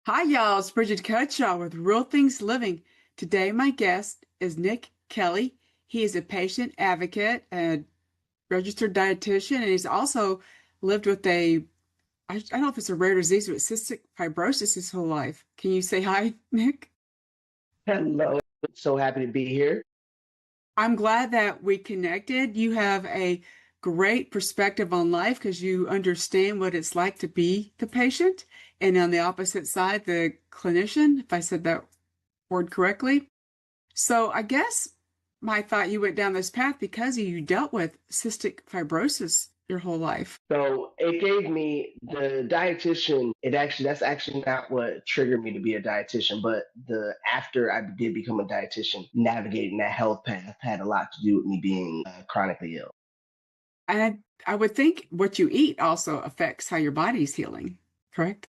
Hi, y'all. It's Brigitte with Real Things Living. Today, my guest is Nick Kelly. He is a patient advocate and registered dietitian, and he's also lived with I don't know if it's a rare disease, but cystic fibrosis his whole life. Can you say hi, Nick? Hello. So happy to be here. I'm glad that we connected. You have a great perspective on life because you understand what it's like to be the patient, and on the opposite side, the clinician, if I said that word correctly. So I guess I thought you went down this path because you dealt with cystic fibrosis your whole life. So it gave me the dietitian. That's actually not what triggered me to be a dietitian, but the after I did become a dietitian, navigating that health path had a lot to do with me being chronically ill. And I would think what you eat also affects how your body's healing, correct?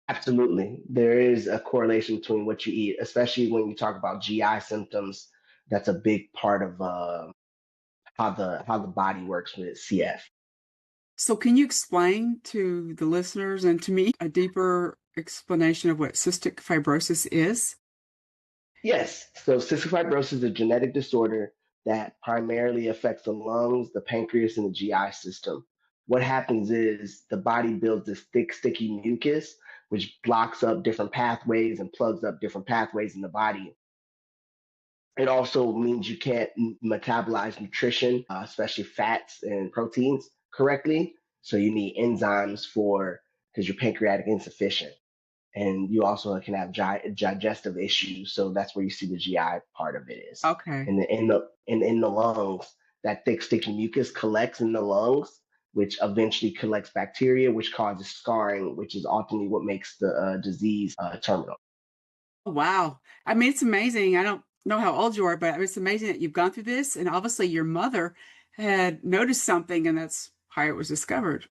Absolutely, there is a correlation between what you eat, especially when you talk about GI symptoms. That's a big part of how the body works with CF. So can you explain to the listeners and to me a deeper explanation of what cystic fibrosis is? Yes. So cystic fibrosis is a genetic disorder that primarily affects the lungs, the pancreas, and the GI system. What happens is the body builds this thick, sticky mucus, which blocks up different pathways and plugs up different pathways in the body. It also means you can't metabolize nutrition, especially fats and proteins, correctly. So you need enzymes for because your pancreatic insufficient, and you also can have digestive issues. So that's where you see the GI part of it is. Okay. And in the lungs, that thick sticky mucus collects in the lungs, which eventually collects bacteria, which causes scarring, which is ultimately what makes the disease terminal. Wow. I mean, it's amazing. I don't know how old you are, but it's amazing that you've gone through this. And obviously, your mother had noticed something, and that's how it was discovered.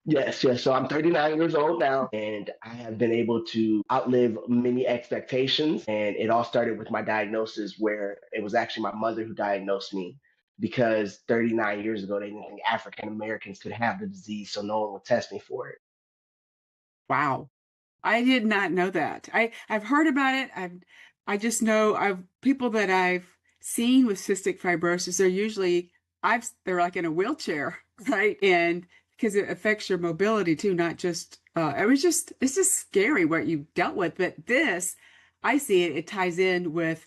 Yes, yes. So I'm 39 years old now, and I have been able to outlive many expectations. And it all started with my diagnosis, where it was actually my mother who diagnosed me because 39 years ago, they didn't think African Americans could have the disease, so no one would test me for it. Wow. I did not know that. I've heard about it. I just know I've people that I've seen with cystic fibrosis, they're like in a wheelchair, right? And because it affects your mobility too, not just it's just scary what you dealt with. But this, I see it ties in with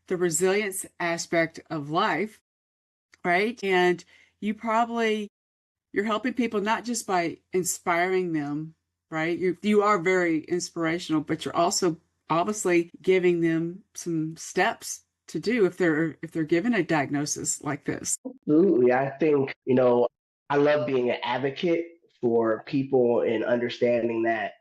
the resilience aspect of life, right? And you probably you're helping people not just by inspiring them, right? You are very inspirational, but you're also obviously giving them some steps to do if they're given a diagnosis like this. Absolutely. I think, I love being an advocate for people and understanding that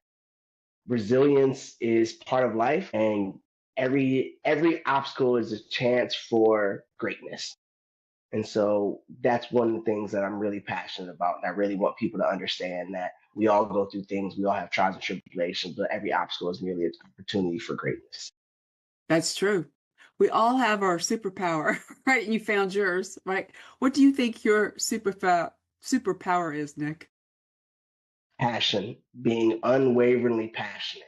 resilience is part of life, and every obstacle is a chance for greatness. And so that's one of the things that I'm really passionate about. And I really want people to understand that we all go through things, we all have trials and tribulations, but every obstacle is merely an opportunity for greatness. That's true. We all have our superpower, right? And you found yours, right? What do you think your superpower is, Nick? Passion, being unwaveringly passionate.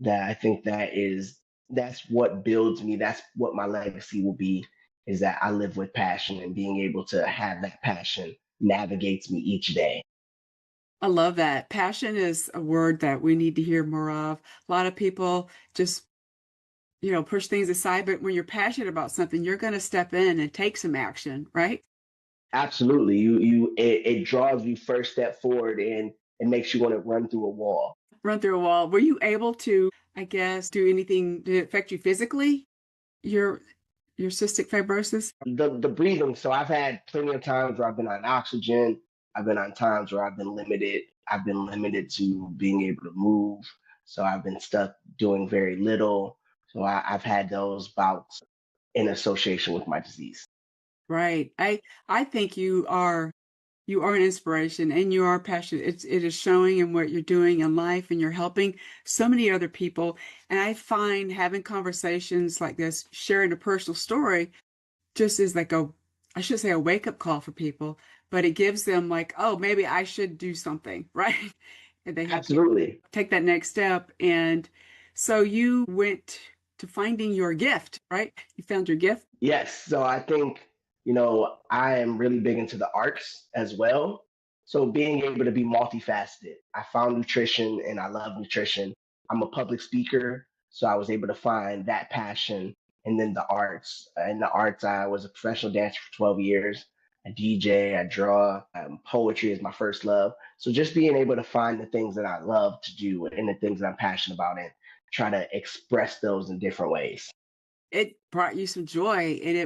That I think that's what builds me. That's what my legacy will be, is that I live with passion, and being able to have that passion navigates me each day. I love that. Passion is a word that we need to hear more of. A lot of people just push things aside. But when you're passionate about something, you're going to step in and take some action, right? Absolutely. It draws you first step forward, and it makes you want to run through a wall. Run through a wall. Were you able to, I guess, do anything? Did it affect you physically? Your your cystic fibrosis? The breathing. So I've had plenty of times where I've been on oxygen. I've been on times where I've been limited. I've been limited to being able to move. So I've been stuck doing very little. So I've had those bouts in association with my disease. Right. I think you are an inspiration and you are passionate. It is showing in what you're doing in life and you're helping so many other people. And I find having conversations like this, sharing a personal story, just is like I should say a wake up call for people, but it gives them like, oh, maybe I should do something, right? and they help you Absolutely. take that next step. And so you went to finding your gift, right? You found your gift. Yes. So I think, I am really big into the arts as well. So being able to be multifaceted, I found nutrition and I love nutrition. I'm a public speaker, so I was able to find that passion. And then the arts. In the arts, I was a professional dancer for 12 years. I DJ, I draw, poetry is my first love. So just being able to find the things that I love to do and the things that I'm passionate about and try to express those in different ways. It brought you some joy, and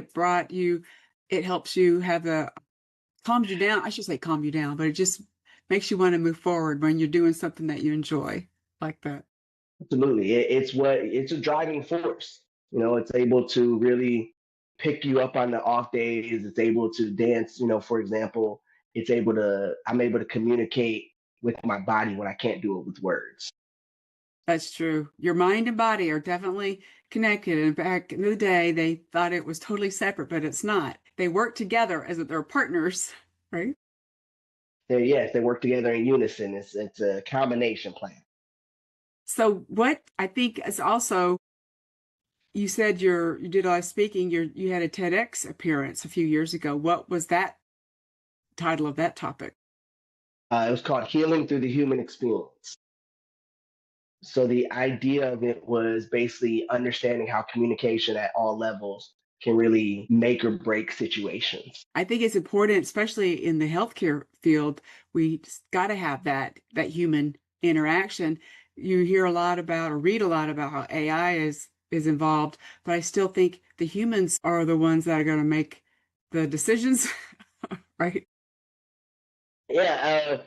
it helps you have a calms you down. I should say calm you down, but it just makes you want to move forward when you're doing something that you enjoy like that. Absolutely. It's a driving force. It's able to really pick you up on the off days. It's able to dance, for example, I'm able to communicate with my body when I can't do it with words. That's true. Your mind and body are definitely connected. And back in the day, they thought it was totally separate, but it's not. They work together as if they're partners, right? Yes, they work together in unison. It's a combination plan. So what I think is also, you said you did a lot of speaking. You had a TEDx appearance a few years ago. What was that title of that topic? It was called Healing Through the Human Experience. So the idea of it was basically understanding how communication at all levels can really make or break situations. I think it's important, especially in the healthcare field. We got to have that human interaction. You hear a lot about or read a lot about how AI is involved, but I still think the humans are the ones that are going to make the decisions, right? Yeah,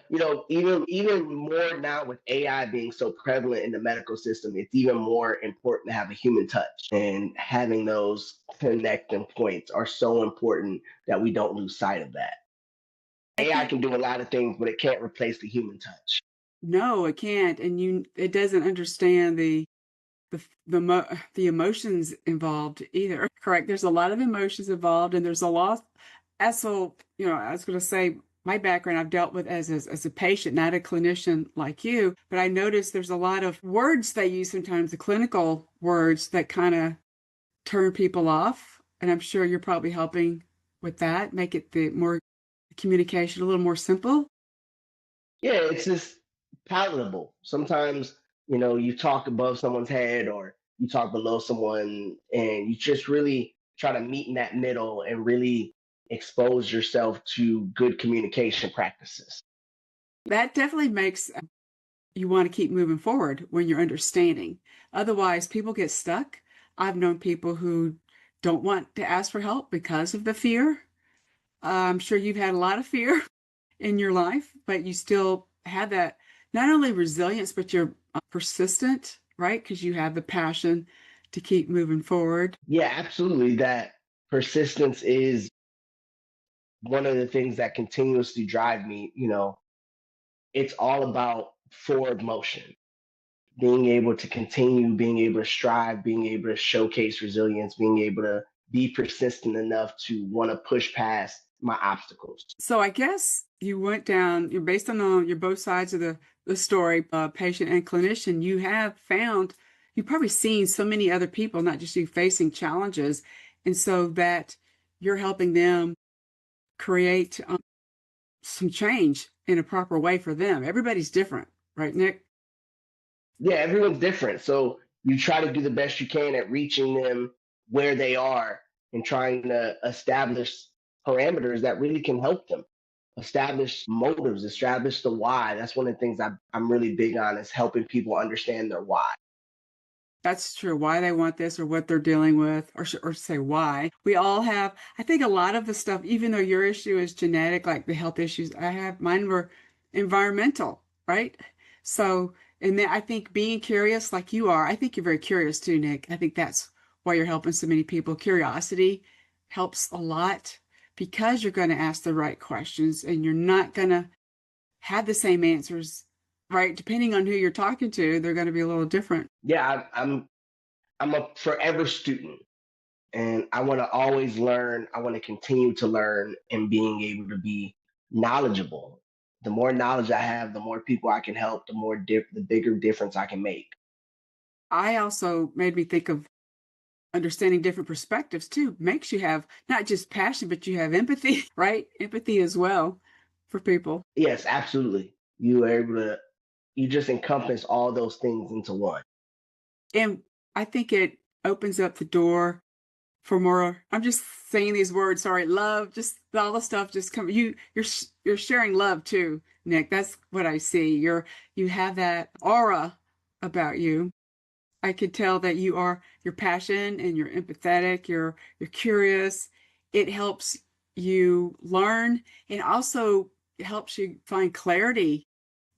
even more now with AI being so prevalent in the medical system, it's even more important to have a human touch, and having those connecting points are so important that we don't lose sight of that. I AI think can do a lot of things, but it can't replace the human touch. no, it can't, and it doesn't understand the emotions involved either. Correct. There's a lot of emotions involved, and there's a lot. Also, I was going to say my background I've dealt with as a patient, not a clinician like you, but I noticed there's a lot of words they use sometimes, the clinical words that kind of turn people off, and I'm sure you're probably helping with that, make it the more communication a little more simple. Yeah, it's just palatable. Sometimes, you talk above someone's head or you talk below someone, and you just really try to meet in that middle and really expose yourself to good communication practices. That definitely makes you want to keep moving forward when you're understanding. Otherwise, people get stuck. I've known people who don't want to ask for help because of the fear. I'm sure you've had a lot of fear in your life, but you still have that not only resilience, but you're persistent, right? Because you have the passion to keep moving forward. Yeah, absolutely. That persistence is one of the things that continuously drive me. It's all about forward motion, being able to continue, being able to strive, being able to showcase resilience, being able to be persistent enough to want to push past my obstacles. So I guess you're based on your both sides of the story, patient and clinician. You've probably seen so many other people, not just you, facing challenges. And so that you're helping them create some change in a proper way for them. Everybody's different, right, Nick? Yeah, everyone's different. So you try to do the best you can at reaching them where they are and trying to establish parameters that really can help them. Establish motives, establish the why. That's one of the things I'm really big on is helping people understand their why. That's true. Why they want this or what they're dealing with, or say why. We all have, I think a lot of the stuff, even though your issue is genetic, like the health issues mine were environmental, right? So, and then I think being curious like you are, I think you're very curious too, Nick. I think that's why you're helping so many people. Curiosity helps a lot because you're going to ask the right questions and you're not going to have the same answers, right? Depending on who you're talking to, they're going to be a little different. Yeah, I'm a forever student, and I want to always learn. I want to continue to learn and being able to be knowledgeable. The more knowledge I have, the more people I can help, the bigger difference I can make. I also made me think of understanding different perspectives too. Makes you have not just passion, but you have empathy, right? Empathy as well for people. Yes, absolutely. You are able to, you just encompass all those things into one. And I think it opens up the door for more. I'm just saying these words, sorry, love, just all the stuff just come you're sharing love too, Nick. That's what I see. You have that aura about you. I could tell that you're passionate and you're empathetic, you're curious. It helps you learn and also helps you find clarity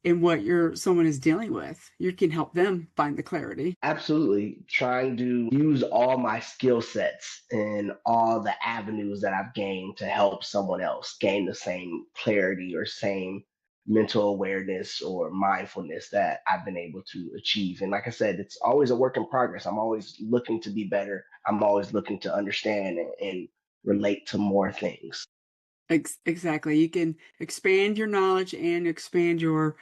in what someone is dealing with. You can help them find the clarity. Absolutely. Trying to use all my skill sets and all the avenues that I've gained to help someone else gain the same clarity or same mental awareness or mindfulness that I've been able to achieve. And like I said, it's always a work in progress. I'm always looking to be better. I'm always looking to understand and relate to more things. Exactly. You can expand your knowledge and expand you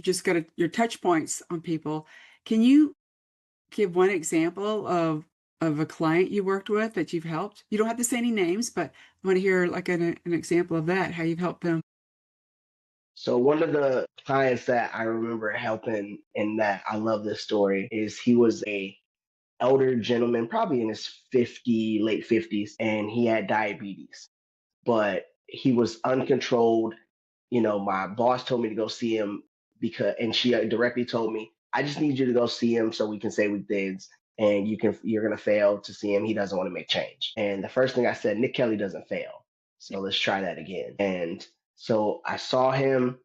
just got your touch points on people. Can you give one example of a client you worked with that you've helped? You don't have to say any names, but I want to hear like an example of that, how you've helped them. So one of the clients that I remember helping and that I love this story is he was a elder gentleman, probably in his late 50s, and he had diabetes, but he was uncontrolled. My boss told me to go see him and she directly told me, I just need you to go see him so we can say we did. And you're going to fail to see him. He doesn't want to make change. And the first thing I said, Nick Kelly doesn't fail. So let's try that again. And so I saw him,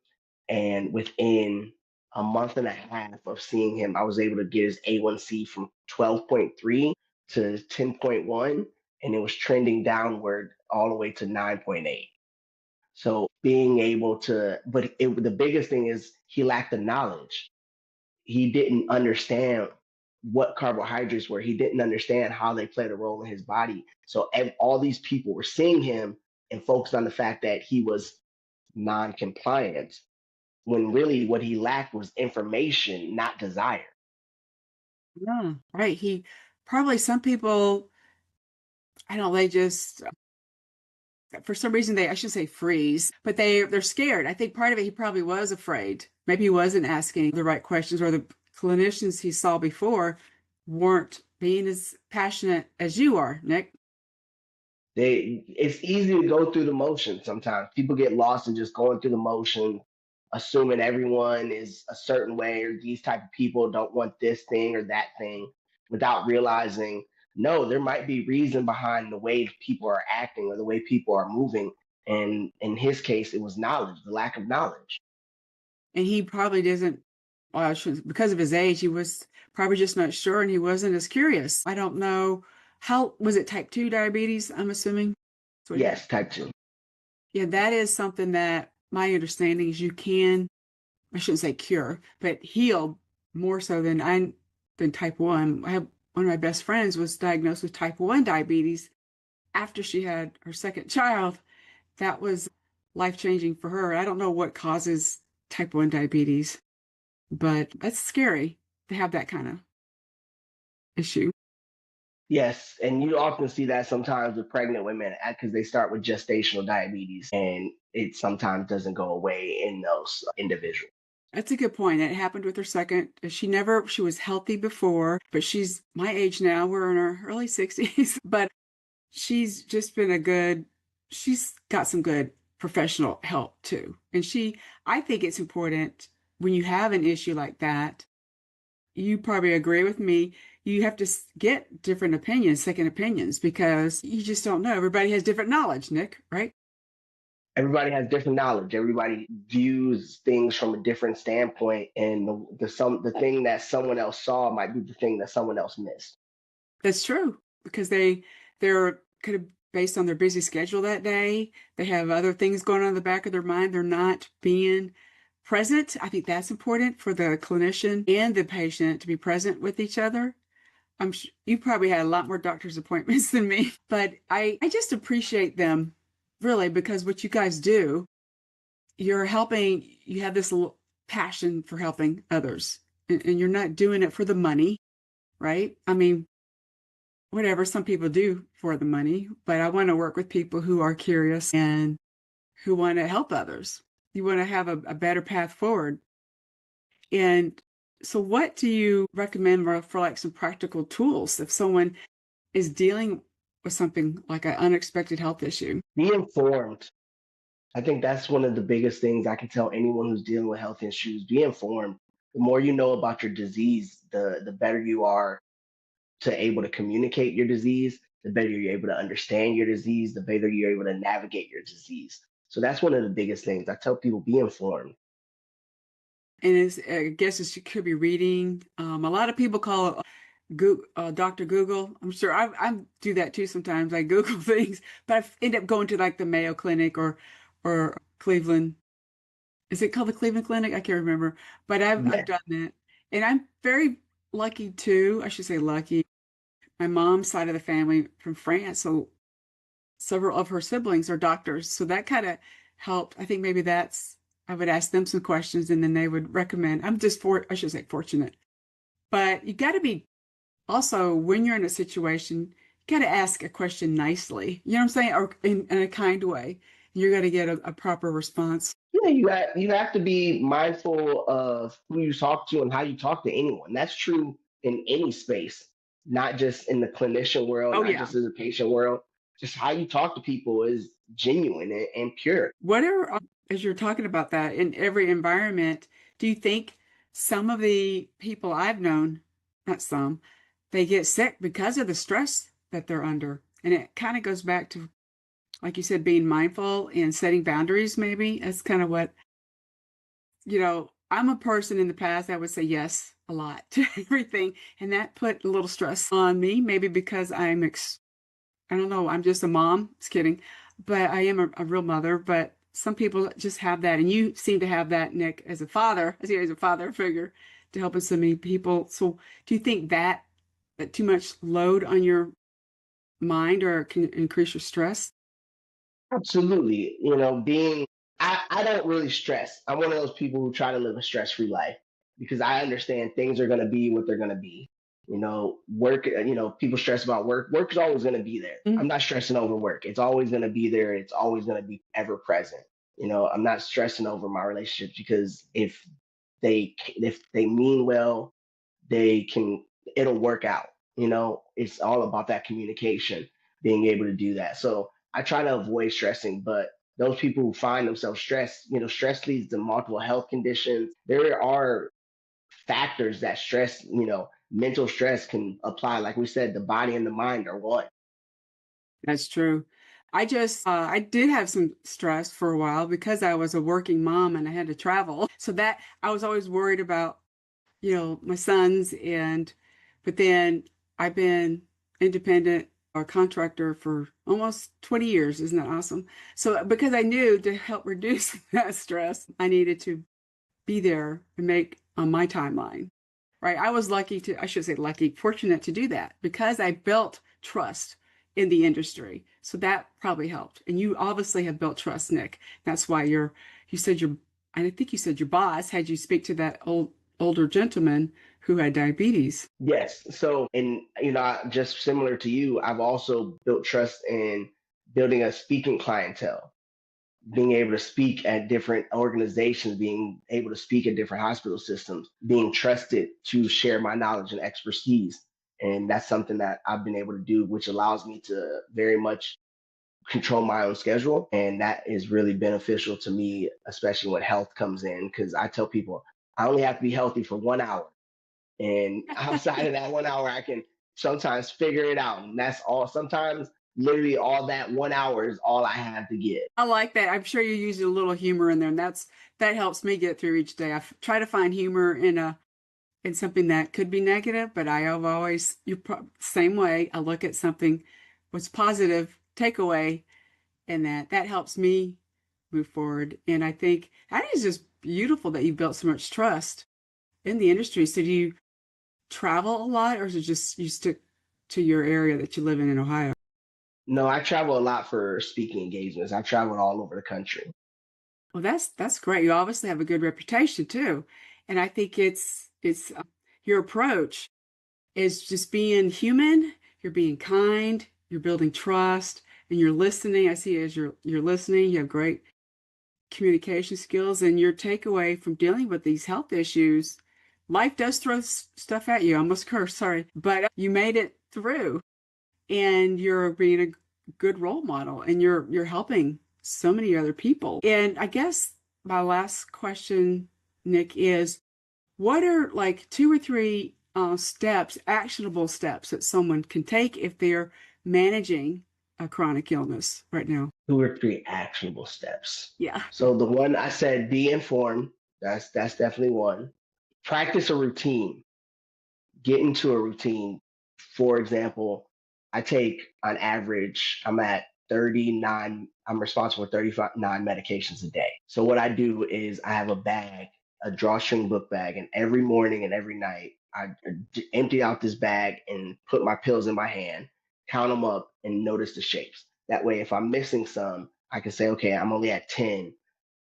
and within a month and a half of seeing him, I was able to get his A1C from 12.3 to 10.1, and it was trending downward all the way to 9.8. So being able to, the biggest thing is he lacked the knowledge. He didn't understand what carbohydrates were. He didn't understand how they played a role in his body. So all these people were seeing him and focused on the fact that he was non-compliant, when really what he lacked was information, not desire. Yeah, right. He probably some people, I don't know, they just for some reason I shouldn't say freeze, but they're scared. I think part of it he probably was afraid. Maybe he wasn't asking the right questions or the clinicians he saw before weren't being as passionate as you are, Nick. It's easy to go through the motions sometimes. People get lost in just going through the motion, assuming everyone is a certain way or these type of people don't want this thing or that thing, without realizing no, there might be reason behind the way people are acting or the way people are moving. And in his case, it was knowledge, the lack of knowledge. And he probably doesn't, well, because of his age, he was probably just not sure and he wasn't as curious. I don't know. How was it type 2 diabetes? I'm assuming that's what he had. Yes, type 2. Yeah, that is something that my understanding is you can, I shouldn't say cure, but heal more so than type 1. I have one of my best friends was diagnosed with type 1 diabetes after she had her second child. That was life-changing for her. I don't know what causes type 1 diabetes, but that's scary to have that kind of issue. Yes, and you often see that sometimes with pregnant women because they start with gestational diabetes and it sometimes doesn't go away in those individuals. That's a good point. It happened with her second. She was healthy before, but she's my age now. We're in our early 60s, but she's just been she's got some good professional help too. And I think it's important when you have an issue like that, you probably agree with me. You have to get different opinions, second opinions, because you just don't know. Everybody has different knowledge, Nick, right? Everybody has different knowledge. Everybody views things from a different standpoint, and the thing that someone else saw might be the thing that someone else missed. That's true because they're could have based on their busy schedule that day. They have other things going on in the back of their mind. They're not being present. I think that's important for the clinician and the patient to be present with each other. You probably had a lot more doctor's appointments than me, but I just appreciate them really because what you guys do you're helping, you have this passion for helping others, and you're not doing it for the money, right? I mean, whatever, some people do for the money, but I want to work with people who are curious and who want to help others. You want to have a better path forward. And so, what do you recommend for like some practical tools if someone is dealing with something like an unexpected health issue? Be informed. I think that's one of the biggest things I can tell anyone who's dealing with health issues. Be informed. The more you know about your disease, the better you are to able to communicate your disease, the better you're able to understand your disease, the better you're able to navigate your disease. So that's one of the biggest things. I tell people be informed. And I guess it could be reading. A lot of people call it Google, Dr. Google. I'm sure I do that too sometimes. I Google things, but I end up going to like the Mayo Clinic or Cleveland. Is it called the Cleveland Clinic? I can't remember, but I've Yeah. done that, and I'm very lucky too. I should say lucky. My mom's side of the family from France, so several of her siblings are doctors, so that kind of helped. I think maybe that's I would ask them some questions, and then they would recommend. I'm just I should say fortunate, but you got to be also when you're in a situation, you got to ask a question nicely. You know what I'm saying, or in a kind way. You're going to get a proper response. Yeah, you have to be mindful of who you talk to and how you talk to anyone. That's true in any space, not just in the clinician world, Oh not yeah. just in the patient world. Just how you talk to people is genuine and pure. Whatever, as you're talking about that in every environment, do you think some of the people I've known, not some, they get sick because of the stress that they're under? And it kind of goes back to, like you said, being mindful and setting boundaries, maybe. That's kind of what, I'm a person in the past that would say yes a lot to everything. And that put a little stress on me, maybe because I don't know, I'm just a mom. Just kidding. But I am a real mother. But some people just have that. And you seem to have that, Nick, as a father. I see you as a father figure to helping so many people. So do you think that too much load on your mind or can increase your stress? Absolutely. You know, I don't really stress. I'm one of those people who try to live a stress free life because I understand things are going to be what they're going to be. You know, work, people stress about work. Work is always going to be there. Mm. I'm not stressing over work. It's always going to be there. It's always going to be ever present. You know, I'm not stressing over my relationships because if they mean well, they can it'll work out. You know, it's all about that communication, being able to do that. So I try to avoid stressing, but those people who find themselves stressed, stress leads to multiple health conditions. There are factors that stress, mental stress can apply. Like we said, the body and the mind are one. That's true. I did have some stress for a while because I was a working mom and I had to travel. So that I was always worried about my sons but then I've been independent or contractor for almost 20 years. Isn't that awesome? So because I knew to help reduce that stress, I needed to be there and make on my timeline. Right. I should say lucky, fortunate to do that because I built trust in the industry. So that probably helped. And you obviously have built trust, Nick. That's why you said I think you said your boss had you speak to that older gentleman who had diabetes. Yes. So, and just similar to you, I've also built trust in building a speaking clientele, being able to speak at different organizations, being able to speak at different hospital systems, being trusted to share my knowledge and expertise. And that's something that I've been able to do, which allows me to very much control my own schedule. And that is really beneficial to me, especially when health comes in, because I tell people I only have to be healthy for 1 hour. And outside of that 1 hour, I can sometimes figure it out. And that's all. Sometimes literally all that 1 hour is all I have to give. I like that. I'm sure you use a little humor in there, and that helps me get through each day. Try to find humor in something that could be negative, but I have always same way. I look at something what's positive takeaway, and that helps me move forward. And I think that is just beautiful that you built so much trust in the industry. So do you travel a lot, or is it just you stick to your area that you live in Ohio? No, I travel a lot for speaking engagements. I've traveled all over the country. Well, that's great. You obviously have a good reputation too. And I think it's your approach is just being human, you're being kind, you're building trust, and you're listening. I see as you're listening, you have great communication skills, and your takeaway from dealing with these health issues, life does throw stuff at you. I almost cursed, sorry, but you made it through, and you're being a good role model, and you're helping so many other people. And I guess my last question, Nick, is what are like two or three steps, actionable steps that someone can take if they're managing a chronic illness right now? Two or three actionable steps. Yeah. So the one I said, be informed. That's definitely one. Practice a routine. Get into a routine. For example, I take on average, I'm at 39, I'm responsible for 39 medications a day. So what I do is I have a bag, a drawstring book bag, and every morning and every night I empty out this bag and put my pills in my hand, count them up, and notice the shapes. That way, if I'm missing some, I can say, okay, I'm only at 10.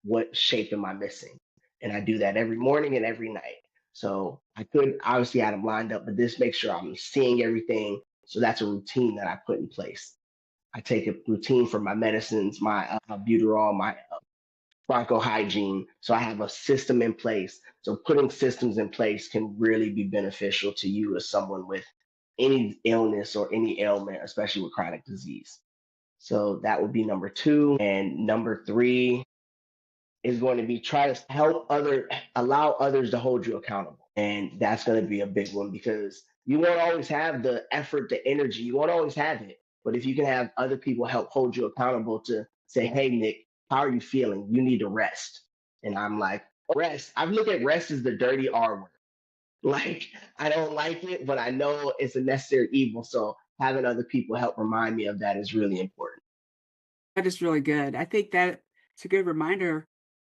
What shape am I missing? And I do that every morning and every night. So I could obviously have them lined up, but this makes sure I'm seeing everything. So that's a routine that I put in place. I take a routine for my medicines, my butyrol, my bronchohygiene. So I have a system in place. So putting systems in place can really be beneficial to you as someone with any illness or any ailment, especially with chronic disease. So that would be number two. And number three is going to be try to allow others to hold you accountable. And that's going to be a big one because you won't always have the effort, the energy, you won't always have it. But if you can have other people help hold you accountable to say, hey, Nick, how are you feeling? You need to rest. And I'm like, rest. I've looked at rest as the dirty R word. Like, I don't like it, but I know it's a necessary evil. So having other people help remind me of that is really important. That is really good. I think that it's a good reminder.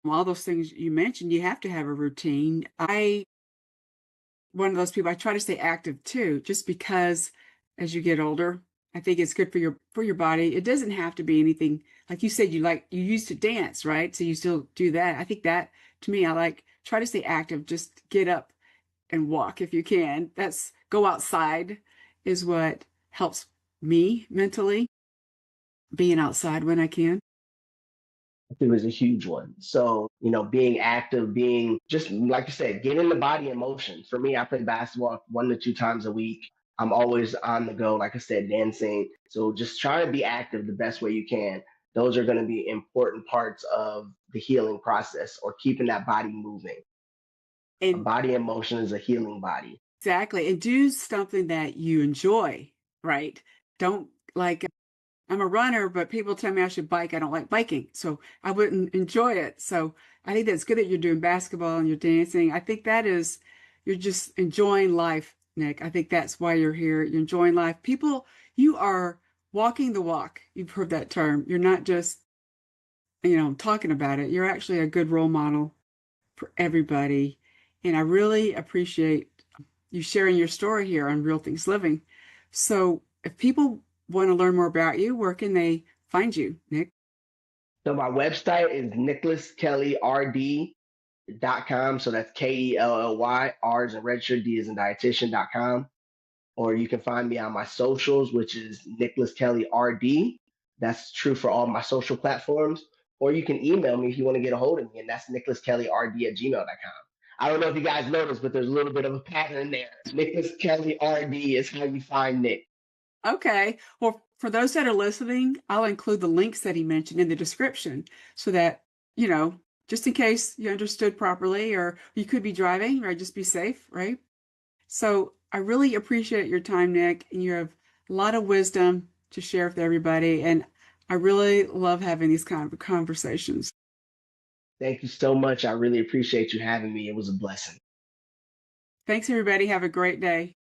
All those things you mentioned, you have to have a routine. One of those people, I try to stay active too, just because as you get older, I think it's good for your body. It doesn't have to be anything like you said. You used to dance, right? So you still do that. I think that to me, I like try to stay active. Just get up and walk if you can. That's go outside is what helps me mentally. Being outside when I can. It was a huge one. So, being active, being just like you said, getting the body in motion. For me, I play basketball 1 to 2 times a week. I'm always on the go, like I said, dancing. So just try to be active the best way you can. Those are going to be important parts of the healing process or keeping that body moving. A And body in motion is a healing body. exactly. And do something that you enjoy, right? Don't like I'm a runner, but people tell me I should bike. I don't like biking, so I wouldn't enjoy it. So I think that's good that you're doing basketball and you're dancing. I think that is, you're just enjoying life, Nick. I think that's why you're here. You're enjoying life. People, you are walking the walk. You've heard that term. You're not just, talking about it. You're actually a good role model for everybody. And I really appreciate you sharing your story here on Real Things Living. So if people want to learn more about you, where can they find you, Nick? So my website is nicholaskellyRD.com. So that's KELLY, R is in registered, D is in dietitian.com. Or you can find me on my socials, which is Nicholas Kelly RD. That's true for all my social platforms. Or you can email me if you want to get a hold of me, and that's nicholaskellyRD@gmail.com. I don't know if you guys noticed, but there's a little bit of a pattern there. Nicholas Kelly RD is how you find Nick. Okay. Well, for those that are listening, I'll include the links that he mentioned in the description so that, you know, just in case you understood properly or you could be driving, right? Just be safe, right? So I really appreciate your time, Nick, and you have a lot of wisdom to share with everybody. And I really love having these kind of conversations. Thank you so much. I really appreciate you having me. It was a blessing. Thanks, everybody. Have a great day.